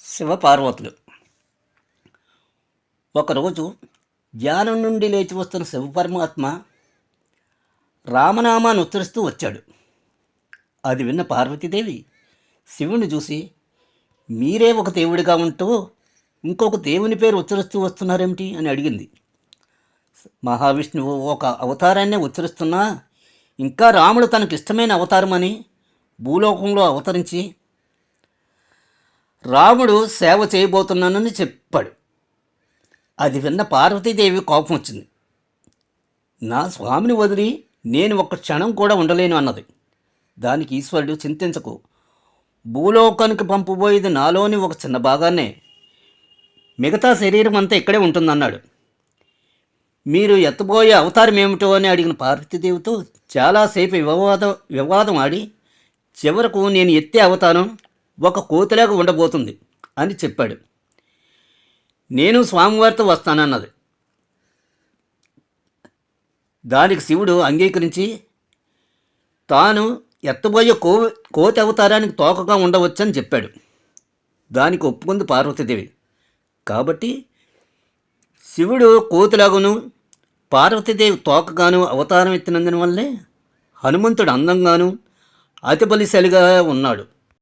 శివపార్వతులు. ఒకరోజు ధ్యానం నుండి లేచి వస్తున్న శివపరమాత్మ రామనామాన్ని ఉచ్చరిస్తూ వచ్చాడు. అది విన్న పార్వతీదేవి శివుని చూసి, మీరే ఒక దేవుడిగా ఉంటూ ఇంకొక దేవుని పేరు ఉచ్చరిస్తూ వస్తున్నారేమిటి అని అడిగింది. మహావిష్ణువు ఒక అవతారాన్నే ఉచ్చరిస్తున్నా ఇంకా రాముడు తనకిష్టమైన అవతారమని భూలోకంలో అవతరించి రాముడు సేవ చేయబోతున్నానని చెప్పాడు. అది విన్న పార్వతీదేవి కోపం వచ్చింది. నా స్వామిని వదిలి నేను ఒక్క క్షణం కూడా ఉండలేను అన్నది. దానికి ఈశ్వరుడు, చింతించకు, భూలోకానికి పంపబోయేది నాలోని ఒక చిన్న భాగాన్నే, మిగతా శరీరం అంతా ఇక్కడే ఉంటుందన్నాడు. మీరు ఎత్తబోయే అవతారం ఏమిటో అని అడిగిన పార్వతీదేవితో చాలాసేపు వివాదం ఆడి చివరకు నేను ఎత్తే అవతారం ఒక కోతిలాగా ఉండబోతుంది అని చెప్పాడు. నేను స్వామివారితో వస్తానన్నది. దానికి శివుడు అంగీకరించి తాను ఎత్తబోయే కోతి అవతారానికి తోకగా ఉండవచ్చని చెప్పాడు. దానికి ఒప్పుకుంది పార్వతీదేవి. కాబట్టి శివుడు కోతిలాగును, పార్వతీదేవి తోకగాను అవతారం ఎత్తినందున వల్లే హనుమంతుడు అందంగాను అతి బలిశాలిగా ఉన్నాడు.